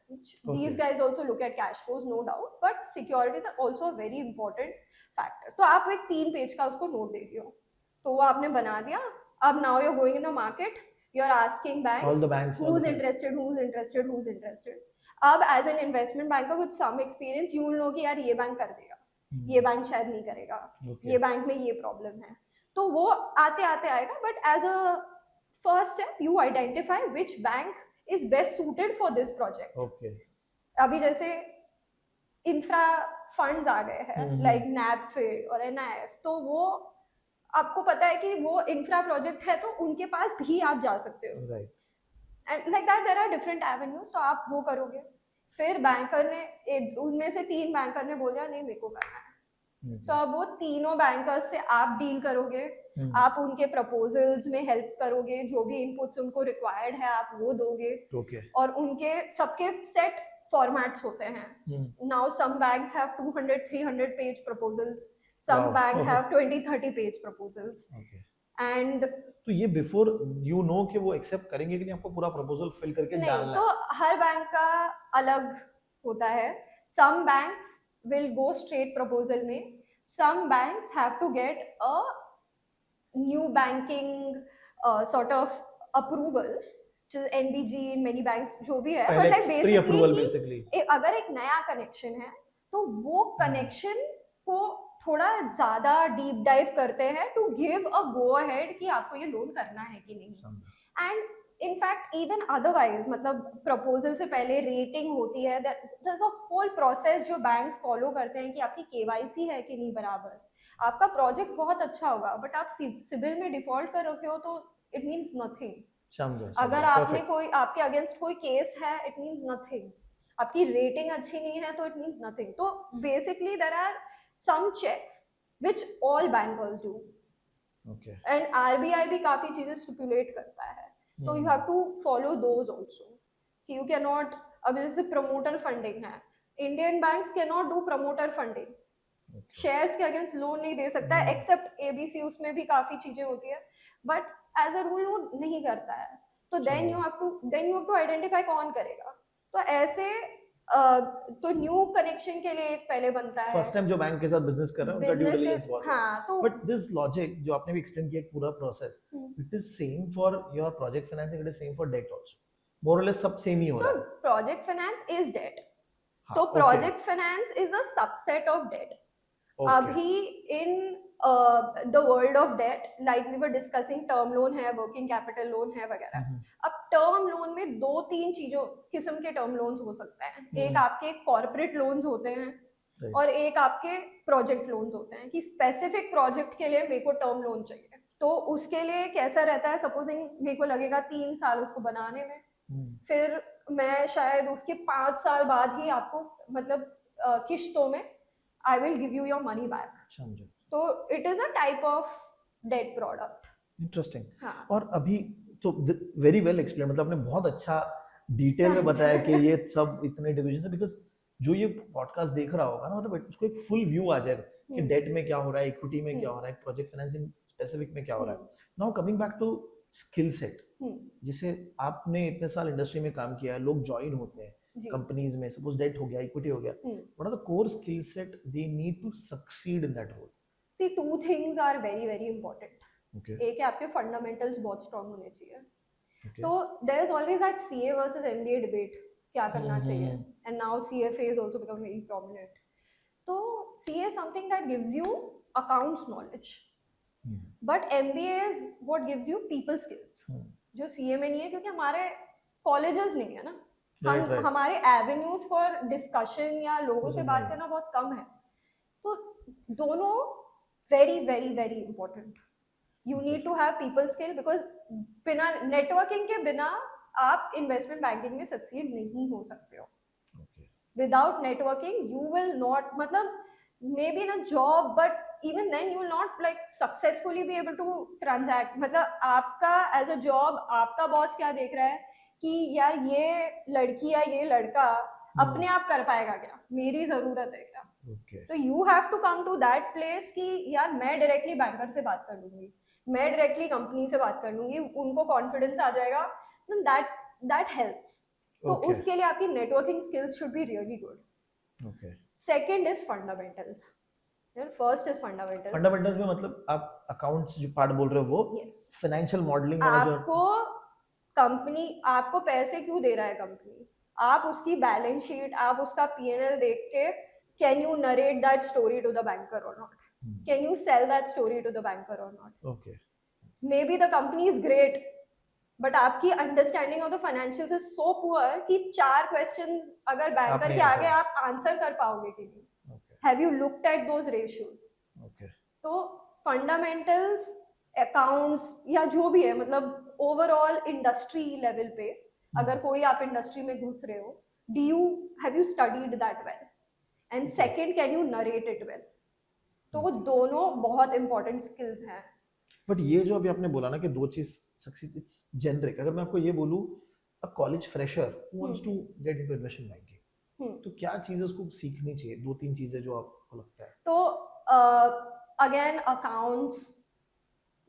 These guys also look at cash flows, no doubt, but security is also a very important factor. तो आप एक 3 पेज का उसको नोट दे दियो, तो वो आपने बना दिया. अब now you are going in the market, you are asking All the banks. who's interested, who's interested, who's interested. अब as an investment banker with some experience you will know कि यार ये बैंक कर देगा, ये बैंक शायद नहीं करेगा, Okay. ये बैंक में ये प्रॉब्लम है. तो वो आते आते आएगा. But as a first step you identify which bank is best suited for this project. Okay. अभी जैसे इंफ्रा फंड्स आ गए हैं लाइक नैबफिड और एनआईएफ, तो वो आपको पता है कि वो इंफ्रा प्रोजेक्ट है तो उनके पास भी आप जा सकते हो. Right. And like that there are different avenues. तो आप वो करोगे. फिर बैंकर ने उनमें से 3 बैंकर ने बोल दिया नहीं मेरे को करना है, तो अब वो तीनों बैंकर्स से आप डील करोगे. आप उनके प्रपोजल्स में हेल्प करोगे, जो भी इनपुट्स उनको रिक्वायर्ड है आप वो दोगे. Okay. और उनके सबके सेट फॉर्मेट्स होते हैं. Now some banks have 200-300 page proposals, some Wow. Bank have 20-30 page proposals. Okay. And तो ये बिफोर यू नो कि वो एक्सेप्ट करेंगे कि नहीं, आपको पूरा प्रपोजल फिल करके नहीं, डालना तो हर बैंक का अलग होता है. Some banks will go straight proposal में, some banks have to get a new banking sort of approval, NBG, many banks जो भी है. बट पहले like pre approval basically basically. अगर एक नया कनेक्शन है तो वो कनेक्शन को थोड़ा ज्यादा डीप डाइव करते हैं to give a go ahead कि आपको ये लोन करना है कि नहीं. एंड इनफैक्ट इवन अदरवाइज मतलब प्रपोजल से पहले रेटिंग होती है, there is a whole process जो बैंक्स फॉलो करते हैं कि आपकी केवाईसी है कि नहीं बराबर। आपका प्रोजेक्ट बहुत अच्छा होगा बट आप सिबिल में डिफॉल्ट कर रखे हो तो इट मींस नथिंग। समझा अगर समझा आपने perfect. कोई आपके अगेंस्ट कोई केस है इट मींस नथिंग। आपकी रेटिंग अच्छी नहीं है तो इट मींस नथिंग। तो basically there are some checks which all bankers do Okay. And RBI भी काफी चीजें स्टिपुलेट करता है, तो you have to follow those also कि यू कैन नॉट। अब जैसे प्रमोटर फंडिंग है, Indian banks can not do promoter funding, Okay. Shares के अगेंस्ट लोन नहीं दे सकता है एक्सेप्ट एबीसी, उसमें भी काफी चीजें होती है बट एज अ रूल वो नहीं करता है। तो then you have to identify कौन करेगा। तो ऐसे तो न्यू कनेक्शन के लिए एक पहले बनता है फर्स्ट टाइम जो बैंक के साथ बिजनेस कर रहे हैं उनका ड्यू बिजनेस डिलिजेंस के। बहुत है. हाँ तो बट दिस लॉजिक जो आपने भी एक्सप्लेन किया एक पूरा process, it is same for your project financing, it is same for debt also, more और लेस सब सेम ही हो सो रहा है. Project finance is debt. हाँ, तो okay, project finance is a subset of debt. okay. अभी in the world of debt like we were discussing, term loan है, वर्किंग कैपिटल लोन है वगैरह। अब टर्म लोन में दो तीन चीजों किस्म के टर्म लोन्स हो सकते हैं। एक आपके कॉर्पोरेट लोन्स होते हैं Right. और एक आपके प्रोजेक्ट लोन्स होते हैं कि स्पेसिफिक प्रोजेक्ट के लिए मेरे को टर्म लोन चाहिए। तो उसके लिए कैसा रहता है, सपोजिंग मेरे को लगेगा 3 साल उसको बनाने में, फिर मैं शायद उसके 5 साल बाद ही आपको मतलब किश्तों में I will give you your money back. समझो. तो it is a type of debt product. Interesting. हाँ और अभी तो वेरी वेल एक्सप्लेन, मतलब आपने बहुत अच्छा डिटेल में बताया कि ये सब इतने डिविजन है, बिकॉज जो ये पॉडकास्ट देख रहा होगा ना, मतलब उसको एक फुल व्यू आ जाएगा कि डेट में क्या हो रहा है, इक्विटी में क्या हो रहा है, प्रोजेक्ट फाइनेंसिंग स्पेसिफिक में क्या हो रहा है. Now coming back to skill set, जिसे आपने इतने साल इंडस्ट्री में काम किया है, लोग ज्वाइन होते हैं कंपनीज में, सपोज डेट हो गया, इक्विटी हो गया, what are the core skill set they need to succeed in that role? See two things are very very important. Okay. एक है आपके फंडामेंटल्स बहुत स्ट्रांग होने चाहिए। Okay. तो there is always that CA versus MBA debate, क्या करना चाहिए, and now CFA is also become very prominent. तो CA is something that gives you accounts knowledge but MBA is what gives you people skills, जो CA में नहीं है क्योंकि हमारे कॉलेजेस नहीं है ना। Right, right. हमारे एवेन्यूज फॉर डिस्कशन या लोगों से बात करना बहुत कम है। तो दोनों very very very important. You need to have people skill because बिना नेटवर्किंग के बिना आप इन्वेस्टमेंट बैंकिंग में सक्सीड नहीं हो सकते हो। Without networking you will not, मतलब maybe in a job but even then you will not like successfully be able to transact। मतलब आपका एज अ जॉब आपका बॉस क्या देख रहा है कि यार ये लड़की या ये लड़का अपने आप कर पाएगा क्या, मेरी जरूरत है क्या। तो you have to come to that place कि यार मैं डायरेक्टली बैंकर से बात कर लूंगी, मैं डायरेक्टली कंपनी से बात कर लूंगी, उनको कॉन्फिडेंस आ जाएगा, दैट दैट हेल्प्स। तो उसके लिए आपकी networking skills should be really good. Second is fundamentals. First is fundamentals. Fundamentals में मतलब आप अकाउंट्स जो पार्ट बोल रहे हो वो, फाइनेंशियल मॉडलिंग, आपको कंपनी आपको पैसे क्यों दे रहा है कंपनी, आप उसकी बैलेंस शीट, आप उसका पीएनएल देख के can you narrate that story to the banker or not, can you sell that story to the banker or not. Okay, maybe the company is great but आपकी understanding of the financials is so poor कि 4 questions अगर banker के आगे आप answer कर पाओगे कि नहीं। Have you looked at those ratios? Okay. तो fundamentals, accounts या जो भी है, मतलब ओवरऑल इंडस्ट्री लेवल पे अगर कोई आप इंडस्ट्री में घुस रहे हो, have you studied that well? And second, can you narrate it well? तो वो दोनों बहुत इंपॉर्टेंट स्किल्स हैं। बट ये जो अभी आपने बोला ना कि दो चीज सक्सीड, इट्स जेनरिक। अगर मैं आपको ये बोलूं, a college fresher who wants to get into investment banking, तो क्या चीजें उसको सीखनी चाहिए, 2-3 चीजें जो आपको लगता है? तो अगेन अकाउंट्स,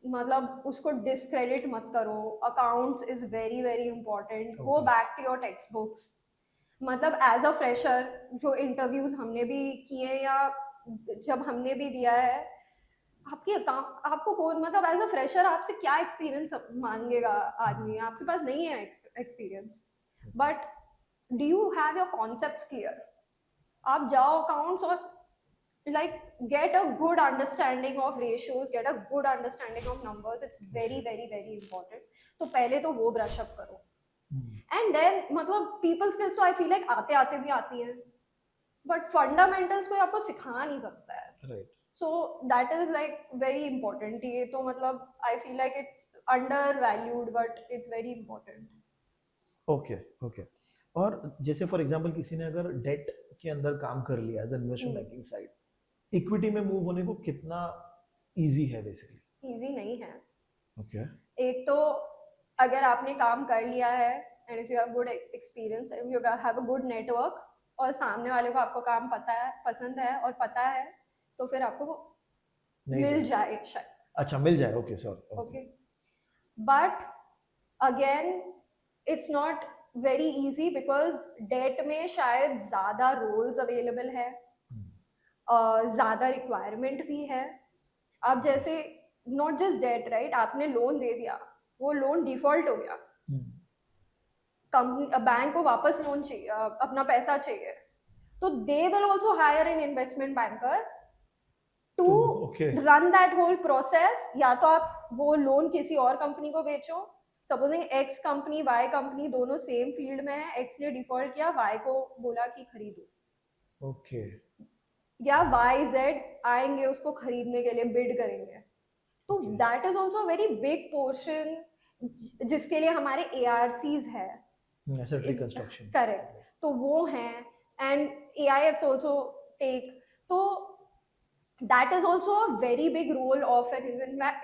मतलब उसको डिस्क्रेडिट मत करो, accounts is very very important. Go back to your text books. मतलब एज अ फ्रेशर जो इंटरव्यूज हमने भी किए या जब हमने भी दिया है, आपकी अकाउंट आपको कौन, मतलब एज अ फ्रेशर आपसे क्या एक्सपीरियंस मांगेगा आदमी, आपके पास नहीं है experience, but do you have your concepts clear? आप जाओ अकाउंट्स और like get a good understanding of ratios, get a good understanding of numbers, it's very very very important। तो पहले तो वो ब्रश अप करो Hmm. एंड देन मतलब people skills तो आई फील लाइक आते आते भी आती हैं बट फंडामेंटल्स कोई आपको सिखा नहीं सकता है Right. So that is like very important ये तो मतलब आई feel like it's under valued but it's very important okay okay. और जैसे फॉर एग्जांपल किसी ने अगर डेट के अंदर काम कर लिया as investment banking side, equity में मूव होने को कितना इजी है बेसिकली? इजी नहीं है ओके। एक तो अगर आपने काम कर लिया है and if you have good experience and you have a good network और सामने वाले को आपको काम पता है पसंद है और पता है तो फिर आपको वो नहीं मिल जाए। जाए शायद अच्छा मिल जाए, okay sorry. Okay but again it's not very easy because debt में शायद ज़्यादा रोल्स अवेलेबल है ज़्यादा रिक्वायरमेंट भी है अब जैसे नॉट जस्ट डेट राइट आपने लोन दे दिया वो लोन डिफॉल्ट हो गया कंपनी बैंक को वापस लोन चाहिए अपना पैसा चाहिए तो they will also hire an investment banker to okay. Run that whole process या तो आप वो लोन किसी और कंपनी को बेचो supposing X company Y company दोनों सेम फील्ड में है एक्स ने डिफॉल्ट किया वाई को बोला कि खरीदो ओके। या वाई जेड आएंगे उसको खरीदने के लिए बिड करेंगे तो Okay. That is also very big portion जिसके लिए हमारे ARCs है एसेट रिकंस्ट्रक्शन। करेक्ट तो वो हैं एंड AIFs also take तो that is also a very big role of an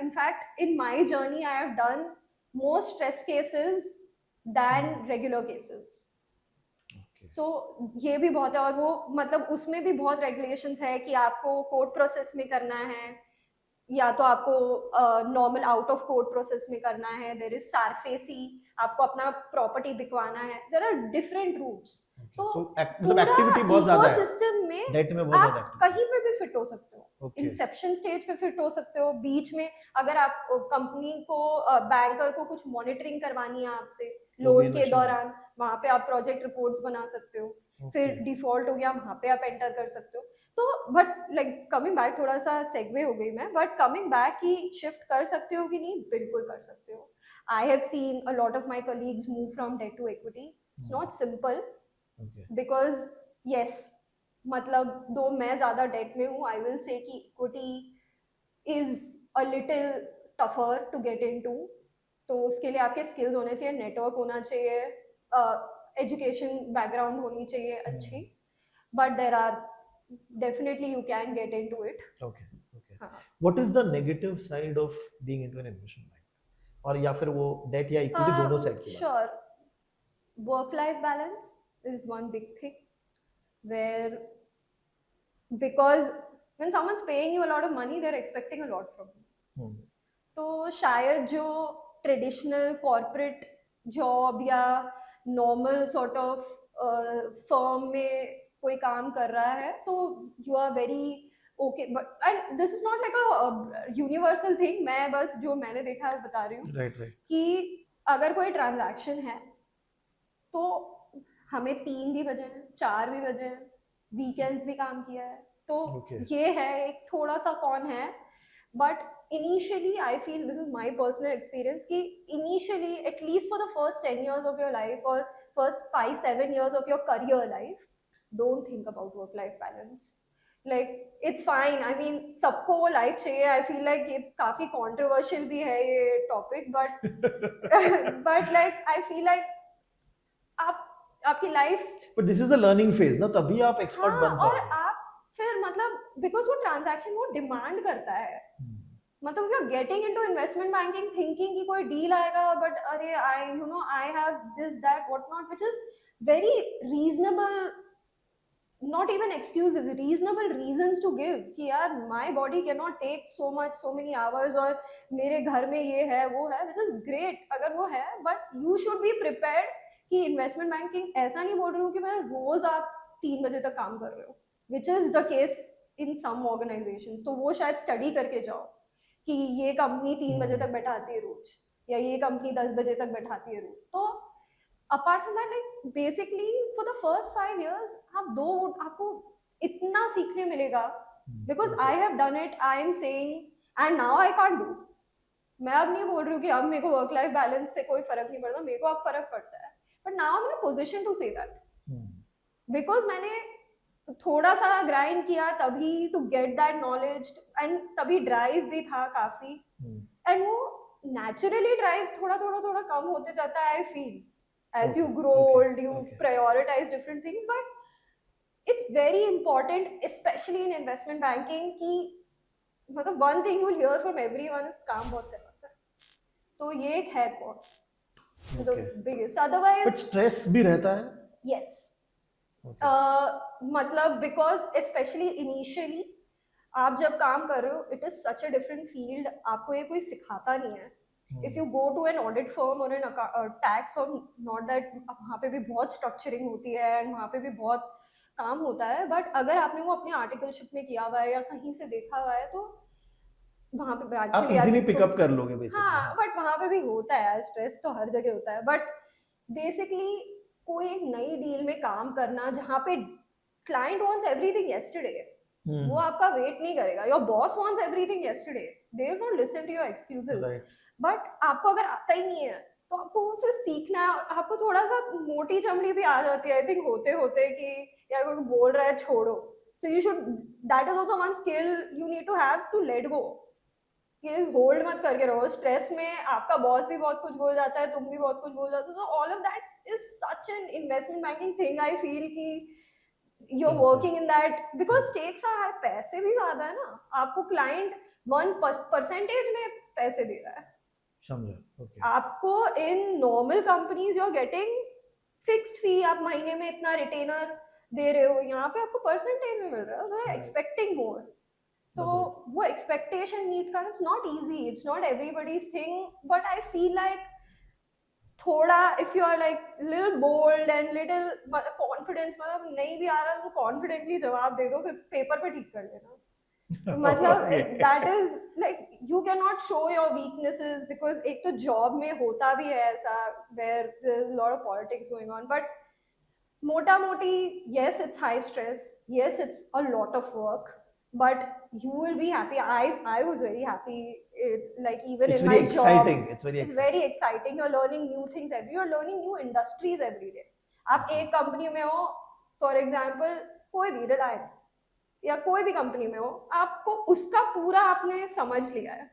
in fact in my journey I have done more stress cases than regular cases okay. So ये भी बहुत है और वो मतलब उसमें भी बहुत रेगुलेशंस है कि आपको कोर्ट प्रोसेस में करना है या तो आपको normal out of court process में करना है देयर इज सारफेसी आपको अपना प्रॉपर्टी बिकवाना है देयर आर डिफरेंट रूट्स तो मतलब एक्टिविटी बहुत ज्यादा है इकोसिस्टम में डेट में, बहुत ज्यादा आप कहीं पे भी फिट हो सकते हो Okay. इंसेप्शन स्टेज पे फिट हो सकते हो बीच में अगर आप कंपनी को बैंकर को कुछ मॉनिटरिंग करवानी है आपसे लोन के दौरान वहां पे आप प्रोजेक्ट रिपोर्ट्स बना सकते हो फिर डिफॉल्ट हो गया वहां पे आप एंटर कर सकते हो तो बट लाइक कमिंग बैक थोड़ा सा सेगवे हो गई मैं बट कमिंग बैक की शिफ्ट कर सकते हो कि नहीं बिल्कुल कर सकते हो I have seen a lot of my colleagues move from debt to equity it's not simple because yes मतलब दो मैं ज्यादा डेट में हूँ आई विल से कि equity is a little tougher to get into तो उसके लिए आपके स्किल्स होने चाहिए नेटवर्क होना चाहिए एजुकेशन बैकग्राउंड होनी चाहिए अच्छी but there are definitely you can get into it okay okay. What is the negative side of being into an investment bank और या फिर वो डेट या इक्विटी दोनों साइड की बात? sure work life balance is one big thing where because when someone's paying you a lot of money they're expecting a lot from you तो शायद जो ट्रेडिशनल कॉर्पोरेट जॉब या नॉर्मल सॉर्ट ऑफ फर्म में कोई काम कर रहा है तो you are very okay but and this is not like a universal thing मैं बस जो मैंने देखा है वो बता रही हूँ राइट राइट कि अगर कोई ट्रांजैक्शन है तो हमें 3 भी बजे हैं 4 भी बजे हैं वीकेंड्स भी काम किया है तो ये है एक थोड़ा सा कौन है but initially I feel this is my personal experience कि initially at least for the first 10 years of your life or first 5-7 years of your career life don't think about work life balance like it's fine I mean सबको वो life चाहिए I feel like ये काफी controversial भी है ये topic but like I feel like आपकी life but this is the learning phase ना तभी आप expert बन और पाओगे आप फिर मतलब because वो transaction वो demand करता है मतलब you are getting into investment banking thinking कि कोई डील आएगा बट अरे I you know I have this that what not which is very reasonable not even excuses reasonable reasons to give कि यार my body cannot take so many hours और मेरे घर में ये है वो है which is great अगर वो है but you should be prepared कि इन्वेस्टमेंट बैंकिंग ऐसा नहीं बोल रही हूँ कि मैं रोज आप 3 बजे तक काम कर रहे हो which is the case in some organizations तो वो शायद स्टडी करके जाओ कि ये कंपनी 3 बजे तक बैठाती है रोज या ये कंपनी 10 बजे तक बैठाती है रोज तो apart from that like basically for the first 5 years आपको इतना सीखने मिलेगा because I have done it I am saying and now I can't do मैं अब नहीं बोल रही हूँ कि अब मेरे को वर्क लाइफ बैलेंस से कोई फर्क नहीं पड़ता, मेरे को अब फर्क पड़ता है, but now I am in a position to say that because मैंने थोड़ा सा ग्राइंड किया तभी to get that knowledge, and तभी ड्राइव भी था काफी, एंड वो नेचुरली ड्राइव थोड़ा थोड़ा थोड़ा कम होते जाता है, I feel as you Okay, grow okay, old you okay. prioritize different things, but it's very important especially in investment banking कि मतलब one thing you'll hear from everyone is काम बहुत करना होता है, तो ये एक है the Okay. biggest, otherwise but stress भी रहता है. yes Okay. मतलब because especially initially आप जब काम कर रहे हो it is such a different field, आपको ये कोई सिखाता नहीं है. If you go to an audit firm or a tax firm, not that वहाँ पे भी बहुत structuring होती है and वहाँ पे भी बहुत काम होता है, but अगर आपने वो अपने आर्टिकलशिप में किया हुआ है या कहीं से देखा हुआ है तो वहाँ पे आप actually इजीली पिकअप कर लोगे बेसिकली. हाँ, बट वहाँ पे भी होता है, स्ट्रेस तो हर जगह होता है, बट बेसिकली कोई एक नई डील में काम करना जहाँ पे क्लाइंट वांट्स एवरीथिंग येस्टरडे, वो आपका वेट नहीं करेगा. Your boss wants everything yesterday, they will not listen to your excuses, right. But आपको अगर आता ही नहीं है तो आपको वो फिर सीखना है, और आपको थोड़ा सा मोटी चमड़ी भी आ जाती है आई थिंक होते होते कि यार कोई बोल रहा है छोड़ो. So you should, that is also one skill you need to have to let go, कि होल्ड मत करके रहो. स्ट्रेस में आपका बॉस भी बहुत कुछ बोल जाता है, तुम भी बहुत कुछ बोल जाते हो, तो all of that is such an investment banking thing. I feel कि you are working in that because stakes are high, पैसे भी ज्यादा है ना, आपको क्लाइंट 1% में पैसे दे रहा है. समझो. ओके. आपको in normal companies you are getting fixed fee, आप महीने में इतना रिटेनर दे रहे हो, यहाँ पे आपको परसेंटेज में मिल रहा है, तो एक्सपेक्टिंग मोर. तो वो एक्सपेक्टेशन मीट करना it's not easy, it's not everybody's thing, but I feel like थोड़ा if you are like little bold and little confidence, मतलब नहीं भी आ रहा तो कॉन्फिडेंटली जवाब दे दो, फिर पेपर पे ठीक कर लेना. मतलब that is like you can not show your weaknesses, because एक तो जॉब में होता भी है ऐसा where there is lot of politics going on, but मोटा मोटी yes it's high stress, yes it's a lot of work, but you will be happy. I was very happy, like even It's in very my exciting. job It's very it's exciting. very exciting. You're learning new things you're learning new industries every day. आप एक company में हो, for example कोई भी रिलायंस या कोई भी company में हो, आपको उसका पूरा आपने समझ लिया है,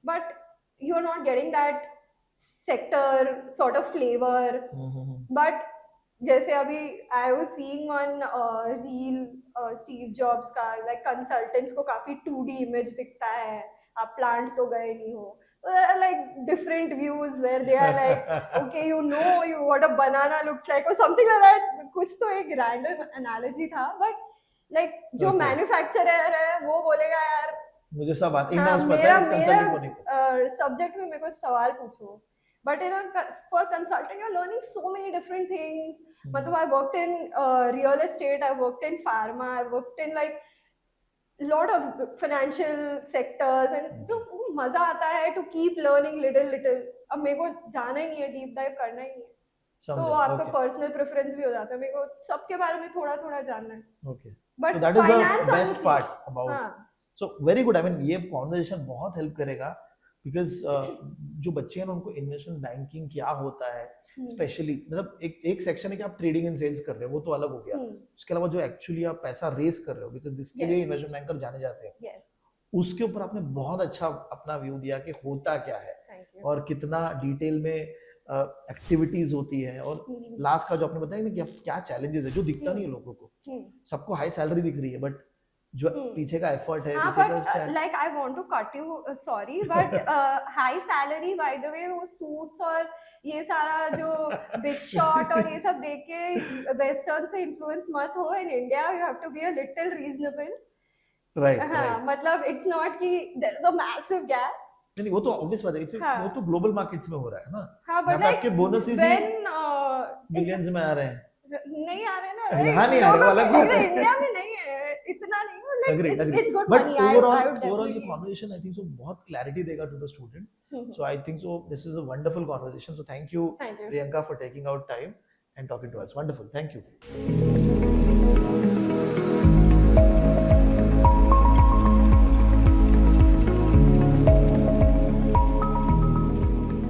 but you are not getting that sector sort of flavour. But जैसे अभी I was seeing one reel Steve Jobs का, लाइक कंसल्टेंट्स को काफी 2D इमेज दिखता है, आप प्लांट तो गए नहीं हो, like different views where they are like okay you know you what a banana looks like or something like that. कुछ तो एक random analogy था, but like जो Okay. मैन्युफैक्चरर है वो बोलेगा यार मुझे सब आता हाँ, इन-हाउस पता है, मेरा कंसल्टिंग को नहीं पता. सब्जेक्ट में मेरे को सवाल पूछो, but you know for consulting you're learning so many different things. मतलब I worked in real estate, I worked in pharma, I worked in like lot of financial sectors, and तो मजा आता है to keep learning little. अब मेरे को जाना ही नहीं है, डीप डाइव करना ही नहीं है, तो समझा. आपका Okay. पर्सनल प्रेफरेंस भी हो जाता है, मेरे को सबके बारे में थोड़ा थोड़ा जानना है, Okay. But So that is the finance best part about. हाँ So very good. I mean ये कॉन्वर्सेशन बहुत हेल्प करेगा because जो बच्चे हैं ना उनको इन्वेस्टमेंट बैंकिंग क्या होता है स्पेशली, मतलब एक सेक्शन है कि आप ट्रेडिंग एंड सेल्स कर रहे हो, वो तो अलग हो गया. उसके अलावा जो एक्चुअली आप पैसा रेस कर रहे हो, बिकॉज जिसके लिए Yes. इन्वेस्टमेंट बैंकर जाने जाते हैं, यस उसके ऊपर आपने बहुत अच्छा अपना व्यू दिया कि होता क्या है थैंक यू. और कितना डिटेल में एक्टिविटीज होती है, और लास्ट का जो आपने बताया ना कि अब क्या चैलेंजेस है जो दिखता नहीं है लोगों को. सबको हाई सैलरी दिख रही है, बट जो पीछे का एफर्ट है, हाँ पीछे का but stand. Like I want to cut you, sorry but high salary by the way, वो सूट्स और ये सारा जो बिग शॉट और ये सब देख के वेस्टर्न से इन्फ्लुएंस मत हो. In India you have to be a little reasonable. Right. हाँ मतलब इट्स नॉट कि there is a massive gap. नहीं वो तो ऑब्वियस बात है, हाँ. वो तो ग्लोबल मार्केट्स में हो रहा है ना. हाँ यहाँ बट पे आपके बोनसेस ही व्हेन मिलियंस में आ रहे हैं. नहीं आ रहे ना, यहाँ नहीं आ रहे, वो अलग बात है. इंडिया में नहीं है इतना नहीं, Agree, like agree. it's good But money. overall I would ये definitely. conversation I think so बहुत clarity देगा to the student. So I think so this is a wonderful conversation. So thank you Thank you. Priyanka for taking out time and talking to us. Wonderful. Thank you.